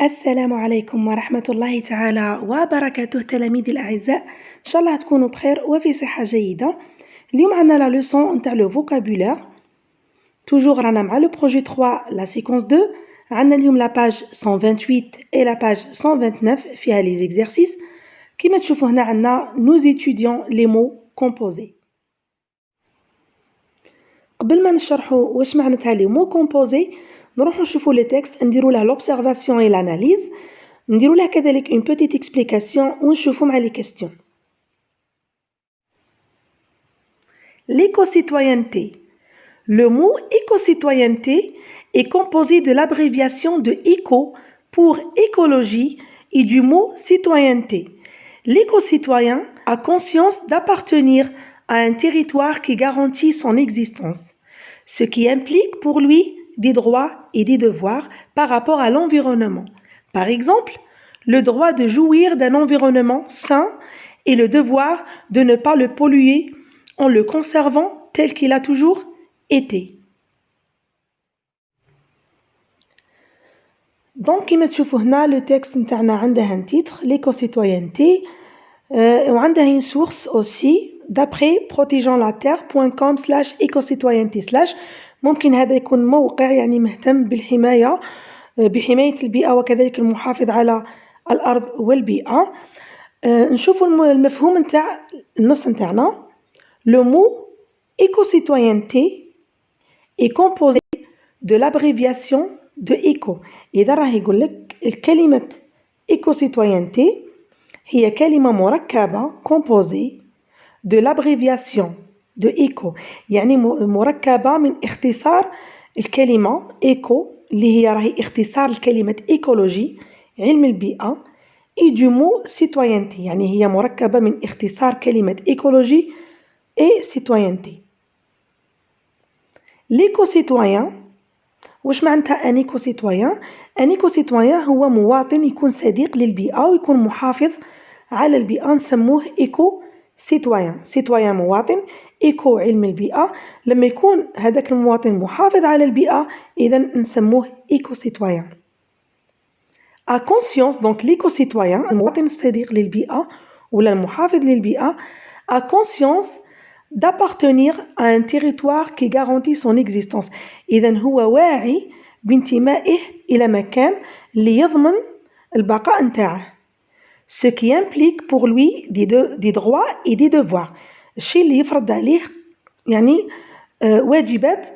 السلام عليكم ورحمة الله تعالى وبركاته تلاميذي الأعزاء، إن شاء الله تكونوا بخير وفي صحة جيدة. اليوم عندنا لا لوسون نتاع لو فوكابولير، توجور رانا مع لو بروجي 3 لا سيكونس 2. عندنا اليوم لا باج 128 اي لا باج 129 فيها لي زيكزارسيس. كيما تشوفوا هنا عندنا نوز étudions لي مو كومبوزي. قبل ما نشرحوا واش معناتها لي مو كومبوزي نروحوا نشوفوا لي تكست، نديروا له لوبسيرفاسيون اي لاناليز، نديروا له كذلك اون بوتيت اكسبليكاسيون ونشوفوا مع لي كيستيون. L'éco-citoyenneté. Le mot éco-citoyenneté est composé de l'abréviation de éco pour écologie et du mot citoyenneté. L'éco-citoyen a conscience d'appartenir à un territoire qui garantit son existence, ce qui implique pour lui des droits et des devoirs par rapport à l'environnement. Par exemple, le droit de jouir d'un environnement sain et le devoir de ne pas le polluer en le conservant tel qu'il a toujours été. Donc, كما تشوفوا هنا le texte نتاعنا عنده un titre, l'éco-citoyenneté, وعنده une source aussi d'après protégeantlaterre.com/éco-citoyenneté/ ممكن هذا يكون موقع يعني مهتم بالحماية بحماية البيئة وكذلك المحافظ على الأرض والبيئة. نشوفوا المفهوم نتاع النص نتاعنا. Le mot éco-citoyenneté est composé de l'abréviation de éco. إذا راه يقول لك الكلمة éco-citoyenneté هي كلمة مركبة composée de l'abréviation de éco، يعني مركبة من اختصار الكلمة éco اللي هي راهي اختصار الكلمة écologie علم البيئة، et du mot citoyenneté يعني هي مركبة من اختصار كلمة écologie et citoyenneté. L'éco-citoyen واش معناتها ان ايكو-citoyen؟ ان ايكو-citoyen هو مواطن يكون صديق للبيئة ويكون محافظ على البيئة، نسموه ايكو-citoyen. citoyen مواطن، ايكو علم البيئة، لما يكون هذاك المواطن محافظ على البيئة إذا نسموه ايكو-citoyen. A conscience donc l'éco-citoyen المواطن الصديق للبيئة ولا المحافظ للبيئة a conscience d'appartenir à un territoire qui garantit son existence. إذن هو واعي بانتمائه إلى مكان اللي يضمن البقاء نتاعه. Ce qui implique pour lui des droits et des devoirs. الشيء اللي يفرض عليه يعني واجبات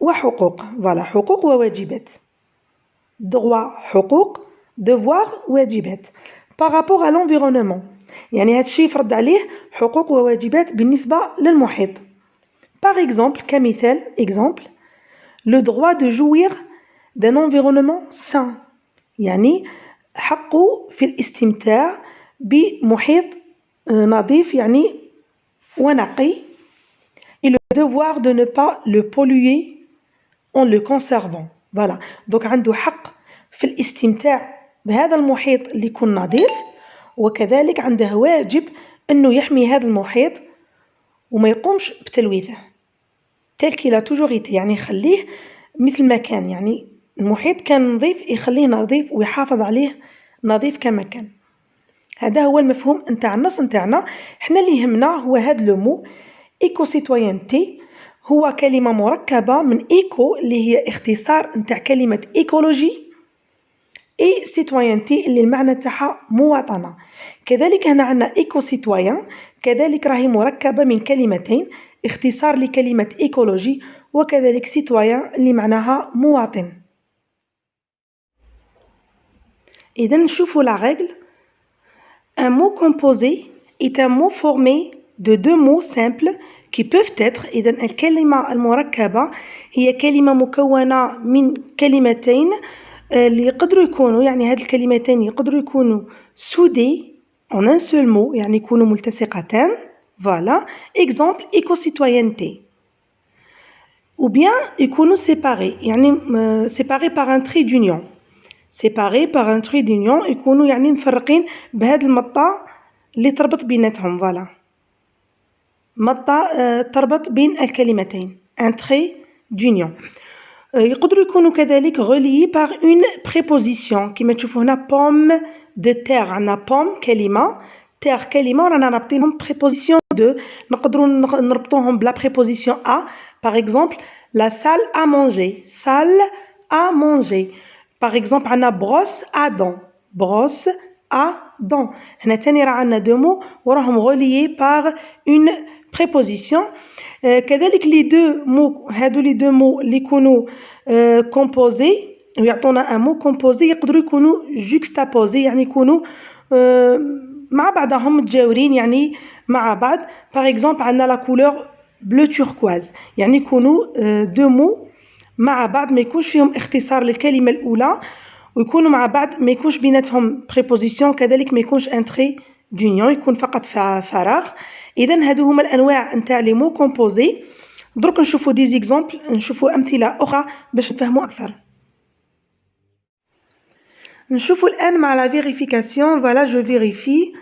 وحقوق. voilà حقوق وواجبات. droit حقوق، devoir واجبات. par rapport à l'environnement. يعني هذا الشيء يفرض عليه حقوق وواجبات بالنسبة للمحيط. Par exemple, كمثال exemple, le droit de jouir d'un environnement sain. يعني حقه في الاستمتاع بمحيط نظيف يعني ونقي. Et le devoir de ne pas le polluer en le conservant. Voilà. Donc عنده حق في الاستمتاع بهذا المحيط اللي يكون نظيف، وكذلك عنده واجب أنه يحمي هذا المحيط وما يقومش بتلويثه tel qu'il a toujours été، يعني يخليه مثل ما كان، يعني المحيط كان نظيف يخليه نظيف ويحافظ عليه نظيف كما كان. هذا هو المفهوم نتاع النص نتاعنا. احنا اللي يهمنا هو هذا لو مو ايكو-citoyenneté، هو كلمة مركبة من ايكو اللي هي اختصار نتاع كلمة ايكولوجي اي سيتوينتي اللي المعنى تاعها مواطنة. كذلك هنا عندنا ايكو-citoyen، كذلك راهي مركبة من كلمتين اختصار لكلمة ايكولوجي وكذلك citoyen اللي معناها مواطن. إذا نشوفوا la règle. Un mot composé est un mot formé de deux mots simples qui peuvent être. إذا الكلمة المركبة هي كلمة مكونة من كلمتين اللي يقدروا يكونوا، يعني هذه الكلمتين يقدروا يكونوا soudées en un seul mot، يعني يكونوا ملتصقتان. voilà exemple éco-citoyenneté. ou bien يكونوا séparés، يعني séparés par un trait d'union. séparés par un trait d'union يكونوا يعني مفرقين بهذه المطة اللي تربط بيناتهم. voilà مطة تربط بين الكلمتين un trait d'union. يقدروا يكونوا كذلك reliés par une préposition كما تشوفوا هنا pomme de terre عندنا pomme كلمة terre كلمة ورانا رابطينهم préposition de نقدروا نربطوهم بلا préposition à par exemple la salle à manger salle à manger par exemple عندنا brosse à dents brosse à dents هنا تاني راه عندنا deux mots وراهم reliés par une préposition كذلك لي دو مو هادو لي دو مو اللي يكونوا كومبوزي ويعطونا ان مو كومبوزي يقدروا يكونوا جوكستابوزي يعني يكونوا مع بعضهم متجاورين يعني مع بعض باغ اكزومبل عندنا لا كولور بلو توركواز يعني يكونوا دو مو مع بعض ما يكونش فيهم اختصار للكلمه الاولى ويكونوا مع بعض ما يكونش بيناتهم بريبوزيسيون كذلك ما يكونش ان تري دونيون يكون فقط فراغ اذا هادو هما الانواع نتاع لي مو كومبوزي درك نشوفوا دي زيكزامبل نشوفوا امثله اخرى باش نفهموا اكثر نشوفوا الان مع لا vérification voilà je vérifie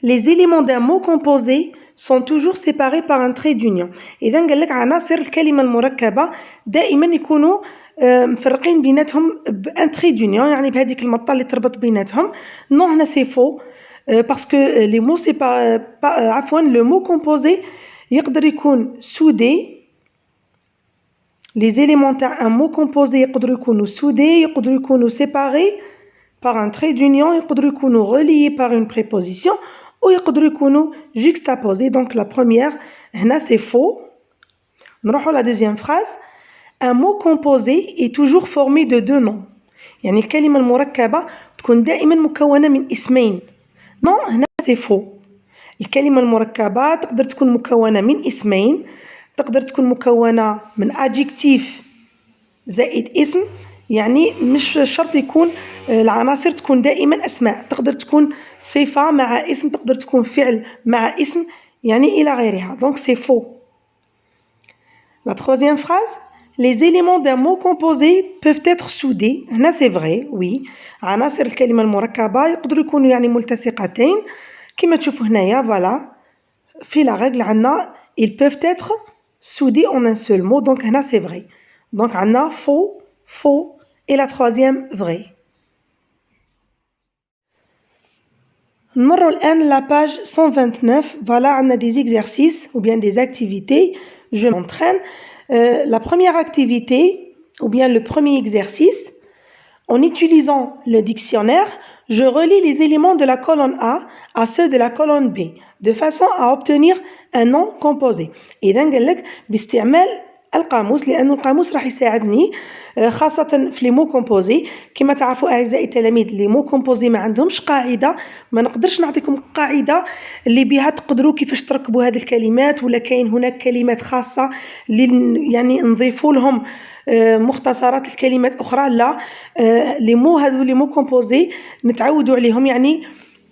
les éléments d'un mot composé sont toujours séparés par un trait d'union اذا قال لك عناصر الكلمه المركبه دائما يكونوا مفرقين بيناتهم بان تري دونيون يعني بهذيك المطه اللي تربط بيناتهم نو هنا سي فو parce que les mots c'est pas عفوا le mot composé يقدر يكون soudé les éléments تاع un mot composé يقدروا يكونوا soudés يقدروا يكونوا séparés par un trait d'union يقدروا يكونوا reliés par une préposition ou يقدروا يكونوا juxtaposés donc la première هنا c'est faux نروحوا la deuxième phrase un mot composé est toujours formé de deux noms يعني الكلمة المركبة تكون دائما مكونة من اسمين نو هنا سي فو الكلمة المركبة تقدر تكون مكونة من اسمين تقدر تكون مكونة من adjectif زائد اسم يعني مش شرط يكون العناصر تكون دائما أسماء تقدر تكون صفة مع اسم تقدر تكون فعل مع اسم يعني إلى غيرها donc c'est faux. La troisième phrase les éléments d'un mot composé peuvent être soudés هنا c'est vrai oui عناصر الكلمة المركبة يقدروا يكونوا يعني ملتصقتين كما تشوفوا هنايا voilà في la règle عندنا ils peuvent être soudés en un seul mot donc هنا c'est vrai donc عندنا faux et la troisième vrai. نمروا الآن la page 129 voilà عندنا des exercices ou bien des activités je m'entraîne. La première activité ou bien le premier exercice en utilisant le dictionnaire je relie les éléments de la colonne A à ceux de la colonne B de façon à obtenir un nom composé. إذا قال لك باستعمال القاموس لأن القاموس راح يساعدني خاصة في لي مو كومبوزي كما تعرفوا أعزائي التلاميذ لي مو كومبوزي ما عندهمش قاعدة ما نقدرش نعطيكم قاعدة اللي بها تقدروا كيفاش تركبوا هذه الكلمات ولا كاين هناك كلمات خاصة اللي يعني نضيفوا لهم مختصرات الكلمات أخرى لا لي مو هذو لي مو كومبوزي نتعودوا عليهم يعني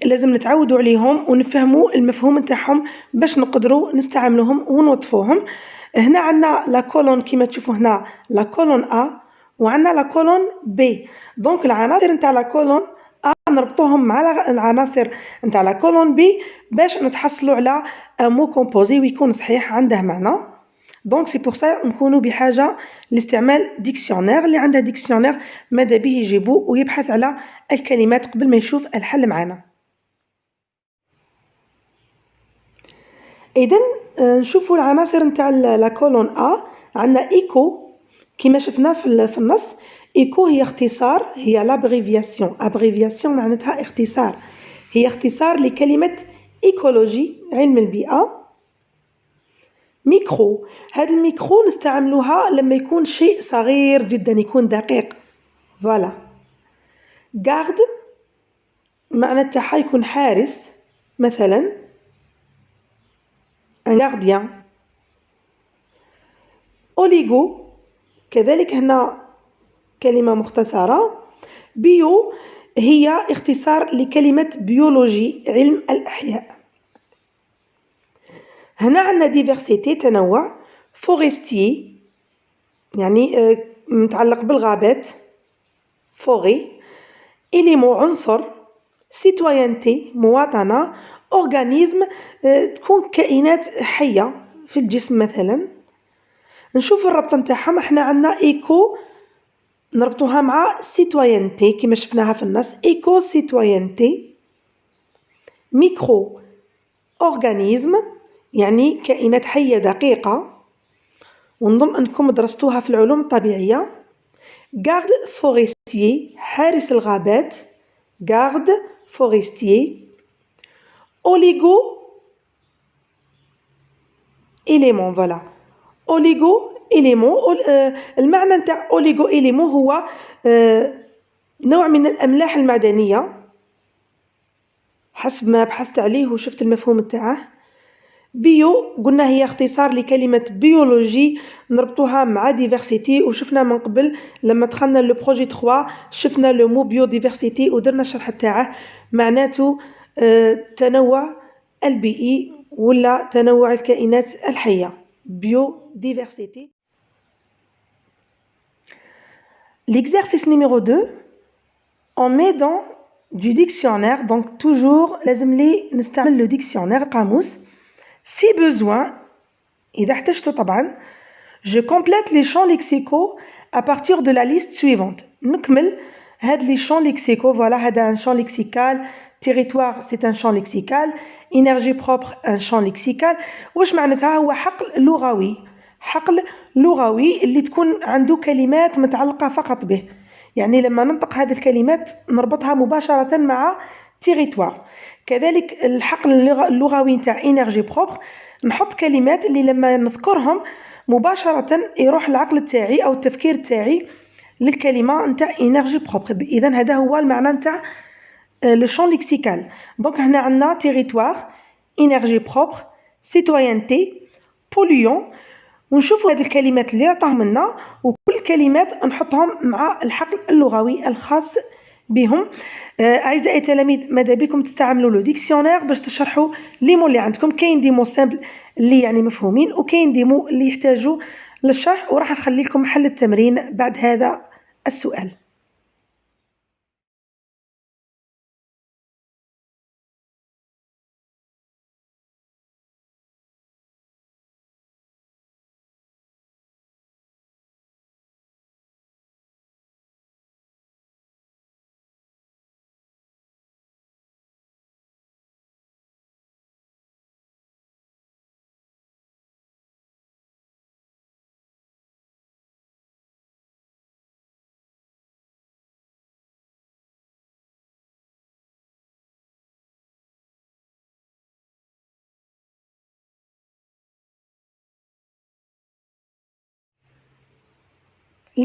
لازم نتعودوا عليهم ونفهموا المفهوم نتاعهم باش نقدروا نستعملوهم ونوظفوهم. هنا عندنا لا كولون كيما تشوفوا هنا لا كولون A وعندنا لا كولون B دونك العناصر نتاع لا كولون A نربطوهم مع العناصر نتاع لا كولون B باش نتحصلوا على مو كومبوزي ويكون صحيح عنده معنى دونك سي بور سا نكونوا بحاجه لاستعمال ديكسيونير اللي عنده ديكسيونير ماذا به يجيبو ويبحث على الكلمات قبل ما يشوف الحل معنا. إذن نشوفوا العناصر نتاع لا كولون A عندنا إيكو كما شفنا في النص إيكو هي اختصار هي لابريفياسيون أبريفياسيون معناتها اختصار هي اختصار لكلمة إيكولوجي علم البيئة. ميكرو هذا الميكرو نستعملوها لما يكون شيء صغير جدا يكون دقيق فوالا. غارد معناتها يكون حارس مثلا un gardien. أوليغو كذلك هنا كلمة مختصرة. بيو هي اختصار لكلمة بيولوجي علم الأحياء. هنا عندنا ديفرسيتي تنوع. فورستيي يعني متعلق بالغابات فوري. إليمو عنصر. سيتويانتي مواطنة. أورغانيزم تكون كائنات حية في الجسم مثلا. نشوف الربط نتاعهم احنا عندنا إيكو نربطوها مع سيتويانتي كما شفناها في النص ايكو سيتويانتي ميكرو اورغانيزم يعني كائنات حية دقيقة ونظن أنكم درستوها في العلوم الطبيعية غارد فورستيي حارس الغابات غارد فورستيي أوليغو إليمون فوالا أوليغو إليمون المعنى نتاع أوليغو إليمون هو نوع من الأملاح المعدنية حسب ما بحثت عليه وشفت المفهوم نتاعه بيو قلنا هي اختصار لكلمة بيولوجي نربطوها مع ديفرسيتي وشفنا من قبل لما دخلنا لو بروجي 3 شفنا لو مو بيو ديفرسيتي ودرنا الشرح تاعه معناته تنوع البيئي ولا تنوع الكائنات الحية بيو ديفرسيتي. L'exercice numéro 2 on met dans du dictionnaire donc toujours لازم لي نستعمل le dictionnaire قاموس si besoin إذا احتجت طبعا je complète les champs lexicaux à partir de la liste suivante نكمل هاد les champs lexicaux voilà هذا un champ lexical territoire c'est un champ lexical énergie propre un champ lexical واش معناتها هو حقل لغوي حقل لغوي اللي تكون عنده كلمات متعلقة فقط به يعني لما ننطق هذه الكلمات نربطها مباشرة مع territoire كذلك الحقل اللغوي نتاع إنرجي بروبر نحط كلمات اللي لما نذكرهم مباشرة يروح العقل تاعي أو التفكير تاعي للكلمة نتاع إنرجي بروبر إذن هذا هو المعنى نتاع لو شون ليكسيكال دونك هنا عندنا تيريتوار إنرجي بروبر سيتويانتي بوليون ونشوفوا هذه الكلمات اللي عطاهم لنا وكل كلمات نحطهم مع الحقل اللغوي الخاص بهم. أعزائي التلاميذ ماذا بكم تستعملوا لو ديكسيونير باش تشرحوا لي مو اللي عندكم كاين دي مو سامبل اللي يعني مفهومين وكاين دي مو اللي يحتاجوا للشرح وراح نخلي لكم حل التمرين بعد هذا السؤال.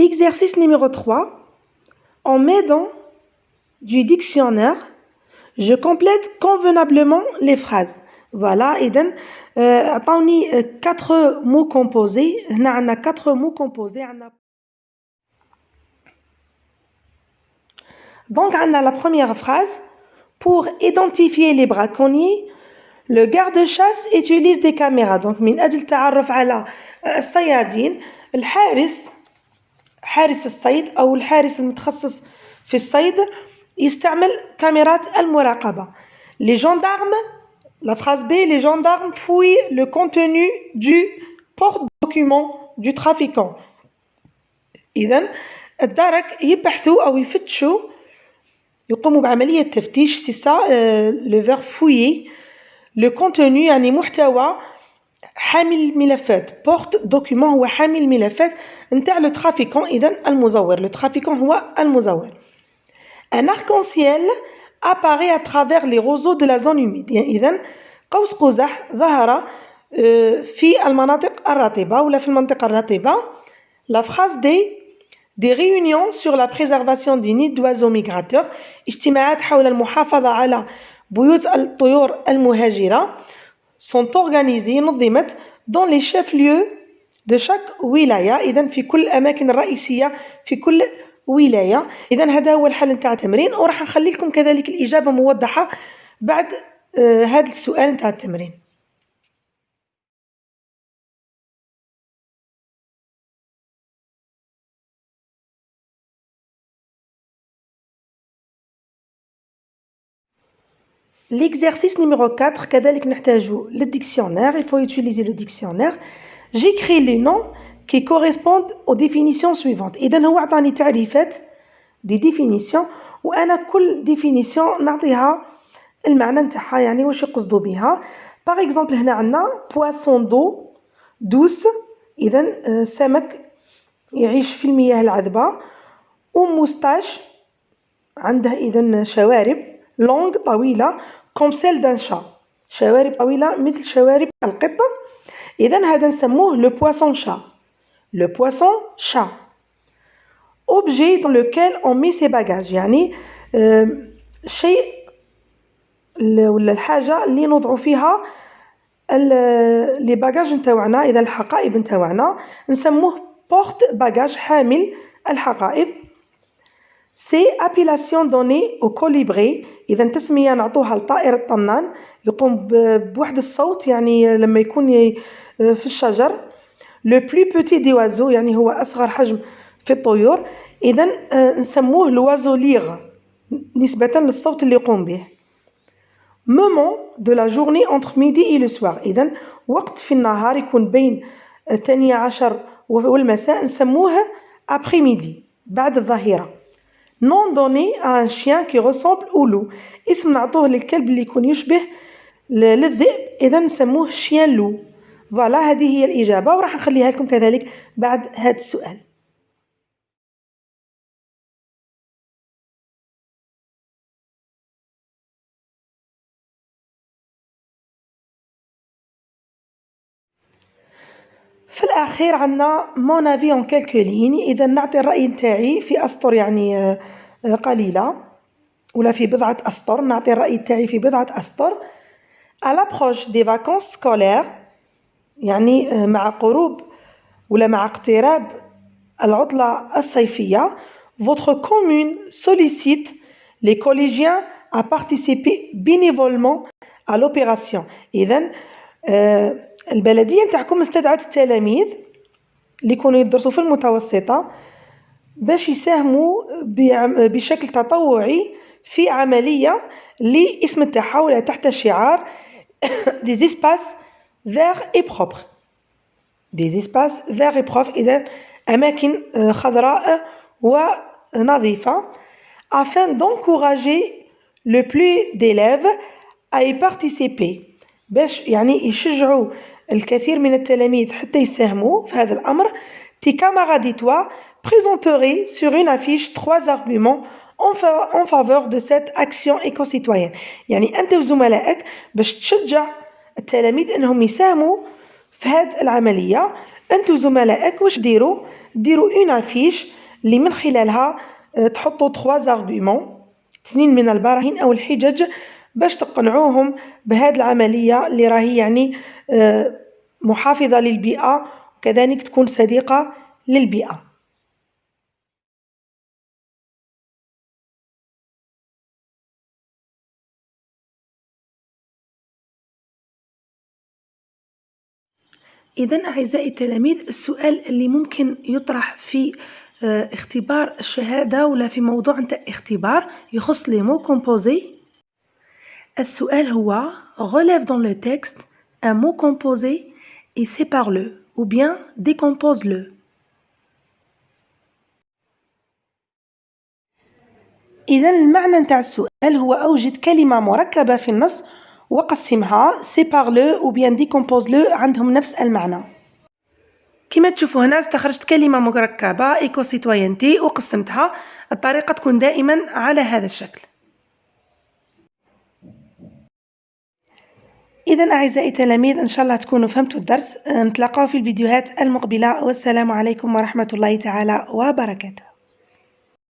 L'exercice numéro 3, on met dans du dictionnaire, je complète convenablement les phrases. Voilà, إذن عطاوني 4 mots composés. هنا عندنا 4 mots composés. Donc عندنا la première phrase. Pour identifier les braconniers, le garde-chasse utilise des caméras. Donc من أجل التعرف على الصيادين الحارس حارس الصيد أو الحارس المتخصص في الصيد يستعمل كاميرات المراقبة. Les gendarmes, la phrase B, les gendarmes fouillent le contenu du porte-document du trafiquant. إذن الدرك يبحثوا أو يفتشوا يقوموا بعملية تفتيش c'est ça le verbe fouiller le contenu يعني محتوى حامل الملفات بورت دوكيومون هو حامل الملفات نتاع لو ترافيكون إذن المزور لو ترافيكون هو المزور ان arc-en-ciel apparaît à travers les roseaux de la zone humide يعني إذن قوس قزح ظهر في المناطق الرطبة ولا في المنطقة الرطبة la phrase des réunions sur la préservation des nids d'oiseaux migrateurs اجتماعات حول المحافظة على بيوت الطيور المهاجرة sont organisées نظمت dans les chefs-lieux de chaque ولاية إذن في كل الأماكن الرئيسية في كل ولاية إذن هذا هو الحل نتاع التمرين وراح نخلي لكم كذلك الإجابة موضحة بعد هذا السؤال نتاع التمرين. L'exercice numéro 4 كذلك نحتاجو le dictionnaire il faut utiliser le dictionnaire j'écris les noms qui correspondent aux définitions suivantes. إذن هو عطاني تعريفات دي définitions وأنا كل définition نعطيها المعنى نتاعها يعني واش يقصدوا بها. باغ اكزومبل هنا عندنا بواسون دو دوس، إذن سمك يعيش في المياه العذبة. وموستاش عنده إذن شوارب، لونغ طويلة كوم سيل دان شا، شوارب طويلة مثل شوارب القطة، إذن هذا نسموه لو بواسون شا. لو بواسون شا. objet dans lequel on met ses bagages، يعني شيء ولا الحاجة اللي نوضعوا فيها لي باجاج نتاوعنا، إذا الحقائب نتاوعنا نسموه بورت باجاج، حامل الحقائب. سي ابيلاسيون دوني او كوليبري، إذا تسمية نعطوها لطائر الطنان يقوم بواحد الصوت يعني لما يكون في الشجر. لو بلو بوتي دي وازو، يعني هو أصغر حجم في الطيور، إذا نسموه لوازو ليغ نسبة للصوت اللي يقوم به. moment de la journée entre midi et le soir، إذن وقت في النهار يكون بين 12 والمساء نسموه après midi، بعد الظهيرة. nom donné à un chien qui ressemble au loup، اسم نعطوه للكلب اللي يكون يشبه للذئب، إذا نسموه chien loup. فوالا هذه هي الإجابة، وراح نخليها لكم كذلك بعد هذا السؤال. في الأخير عندنا mon avis en quelques lignes، إذا نعطي الرأي نتاعي في أسطر يعني قليلة ولا في بضعة أسطر، نعطي الرأي نتاعي في بضعة أسطر. à l'approche des vacances scolaires، يعني مع قروب ولا مع اقتراب العطلة الصيفية، votre commune sollicite les collégiens à participer bénévolement à l'opération. إذن البلدية نتاعكم استدعت التلاميذ اللي يكونوا يدرسوا في المتوسطة باش يساهموا بشكل تطوعي في عملية اللي اسم تاعها ولا تحت شعار des espaces verts et propres. des espaces verts et propres، إذا أماكن خضراء ونظيفة. afin d'encourager le plus d'élèves à y participer، باش يعني يشجعوا الكثير من التلاميذ حتى يساهموا في هذا الأمر. tes camarades et toi présenterez sur une affiche 3 arguments en faveur de cette action éco-citoyenne، يعني أنت وزملائك باش تشجع التلاميذ أنهم يساهموا في هذه العملية. أنت وزملائك واش ديروا une affiche اللي من خلالها تحطوا 3 arguments، 2 من البراهين أو الحجج باش تقنعوهم بهذه العملية اللي راهي يعني محافظة للبيئة وكذلك تكون صديقة للبيئة. إذن أعزائي التلاميذ، السؤال اللي ممكن يطرح في اختبار الشهادة ولا في موضوع نتاع اختبار يخص لي مو كومبوزي. السؤال هو relève dans le texte un mot composé et sépare-le ou bien décompose-le. إذا المعنى نتاع السؤال هو أوجد كلمة مركبة في النص وقسمها، sépare-le ou bien décompose-le عندهم نفس المعنى. كما تشوفوا هنا استخرجت كلمة مركبة إيكو سيتوينتي وقسمتها، الطريقة تكون دائما على هذا الشكل. إذا أعزائي التلاميذ إن شاء الله تكونوا فهمتوا الدرس، نتلاقاو في الفيديوهات المقبلة، والسلام عليكم ورحمة الله تعالى وبركاته.